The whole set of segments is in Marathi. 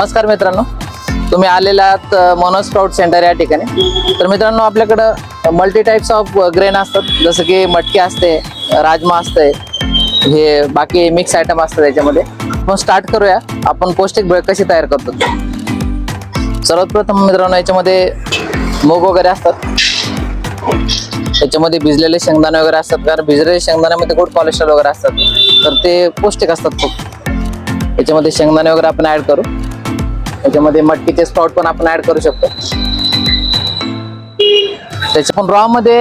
नमस्कार मित्रांनो, तुम्ही आलेला आहात मनोज स्प्राउट सेंटर या ठिकाणी. तर मित्रांनो, आपल्याकडं मल्टी टाइप्स ऑफ ग्रेन असतात, जसं की मटकी असते, राजमा असते, हे बाकी मिक्स आयटम असतात त्याच्यामध्ये. आपण स्टार्ट करूया. आपण पौष्टिक भेळ कशी तयार करतो. सर्वात प्रथम मित्रांनो, याच्यामध्ये मूग वगैरे असतात, त्याच्यामध्ये भिजलेले शेंगदाणे वगैरे असतात, कारण भिजलेले शेंगदाण्यामध्ये गुड कोलेस्ट्रॉल वगैरे असतात, तर ते पौष्टिक असतात खूप. त्याच्यामध्ये शेंगदाणे वगैरे आपण ऍड करू. त्याच्यामध्ये मटकीचे स्प्राउट पण आपण ऍड करू शकतो. त्याच्या पण रॉ मध्ये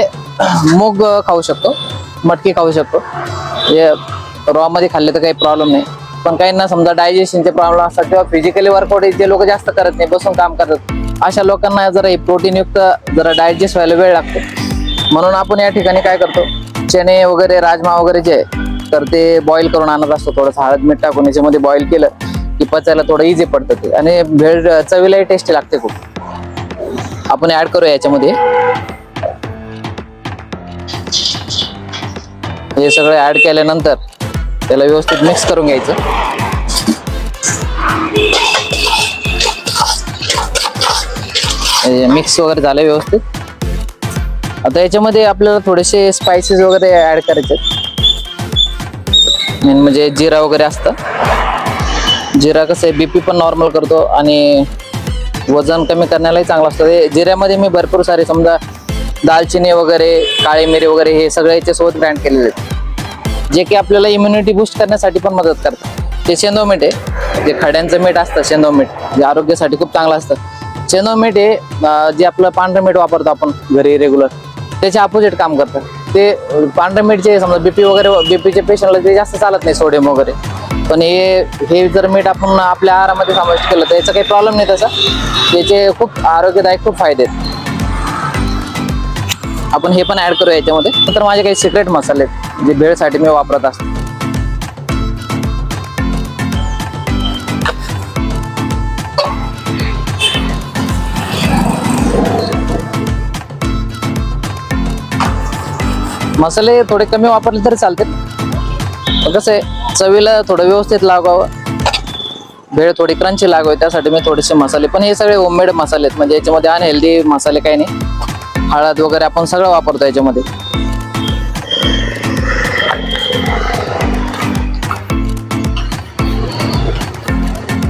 मूग खाऊ शकतो, मटकी खाऊ शकतो. हे रॉ मध्ये खाल्ले तर काही प्रॉब्लेम नाही, पण काहींना समजा डायजेशनचे प्रॉब्लेम असतात किंवा फिजिकली वर्कआउट जे लोक जास्त करत नाही, बसून काम करतात, अशा लोकांना जरा प्रोटीन युक्त जरा डायजेस्ट व्हायला वेळ लागतो. म्हणून आपण या ठिकाणी काय करतो, चणे वगैरे, राजमा वगैरे जे तर ते बॉईल करून आणत असतो. थोडंसं हळद मीठ टाकून याच्यामध्ये बॉईल केलं की पचायला थोडं इझी पडतं ते, आणि भेळ चवीलाही टेस्टी लागते खूप. आपण ऍड करूया याच्यामध्ये. हे सगळं ऍड केल्यानंतर त्याला व्यवस्थित मिक्स करून घ्यायचं. मिक्स वगैरे झालं व्यवस्थित. आता याच्यामध्ये आपल्याला थोडेसे स्पायसेस वगैरे ऍड करायचे. मेन म्हणजे जिरा वगैरे असतं. जिरा कसं आहे, बीपी पण नॉर्मल करतो आणि वजन कमी करण्यालाही चांगलं असतं. जिऱ्यामध्ये मी भरपूर सारे समजा दालचिनी वगैरे, काळी मिरी वगैरे हे सगळे याच्यासोबत ग्राइंड केलेले आहेत, जे की आपल्याला इम्युनिटी बूस्ट करण्यासाठी पण मदत करतात. ते शेंदो मीठ आहे, जे खड्यांचं मीठ असतं, शेंदो मीठ जे आरोग्यासाठी खूप चांगलं असतं. शेंदो मीठ हे जे आपलं पांढरं मीठ वापरतो आपण घरी रेग्युलर, त्याचे अपोजिट काम करतं. ते पांढरं मीठ जे समजा बीपी वगैरे, बीपीचे पेशंटला ते जास्त चालत नाही, सोडियम वगैरे, पण हे जर मीठ आपण आपल्या आहारामध्ये समाविष्ट केलं तर याचा काही प्रॉब्लेम नाही. तसा त्याचे खूप आरोग्यदायक खूप फायदे आहेत. आपण हे पण ऍड करूया याच्यामध्ये. नंतर माझे काही सिक्रेट मसाले आहेत, जे भेळसाठी मी वापरत असतो. मसाले थोडे कमी वापरले तरी चालते. कसं आहे, चवीला थोडं व्यवस्थित लागावं, भेळ थोडी क्रंची लागावी, त्यासाठी मी थोडेसे मसाले, पण हे सगळे होममेड मसाले आहेत, म्हणजे याच्यामध्ये अनहेल्दी मसाले काही नाही. हळद वगैरे आपण सगळं वापरतो याच्यामध्ये.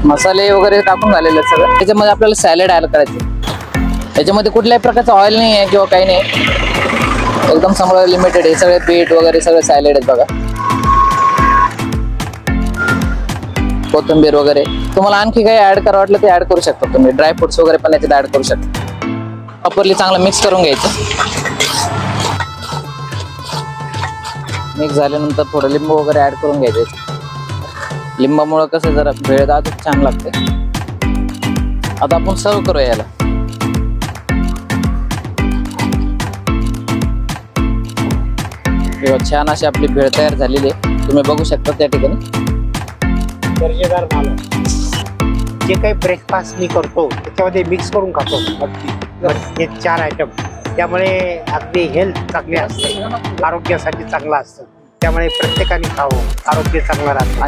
मसाले वगैरे टाकून झालेले आहेत सगळं. त्याच्यामध्ये आपल्याला सॅलड ऍड करायचे. याच्यामध्ये कुठल्याही प्रकारचं ऑइल नाही आहे किंवा काही नाही, एकदम सगळं लिमिटेड आहे. सगळे पीठ वगैरे सगळे सॅलेड आहेत बघा. कोथिंबीर वगैरे, तुम्हाला आणखी काही ऍड करावं वाटलं ते ऍड करू शकता तुम्ही. ड्राय फ्रुट्स वगैरे पण याच्यात ऍड करू शकता. प्रॉपरली चांगलं मिक्स करून घ्यायचं. मिक्स झाल्यानंतर थोडं लिंबू वगैरे ऍड करून घ्यायचं. लिंबामुळे कसं जरा भेळ अजून छान लागते. आता आपण सर्व करूया याला. छान अशी आपली भेळ तयार झालेली आहे, तुम्ही बघू शकता त्या ठिकाणी. दर्जेदार माल जे काही ब्रेकफास्ट मी करतो त्याच्यामध्ये मिक्स करून खातो हे 4 आयटम. त्यामुळे अगदी हेल्थ चांगली असते, आरोग्यासाठी चांगलं असतं. त्यामुळे प्रत्येकाने खावं, आरोग्य चांगलं राहतं.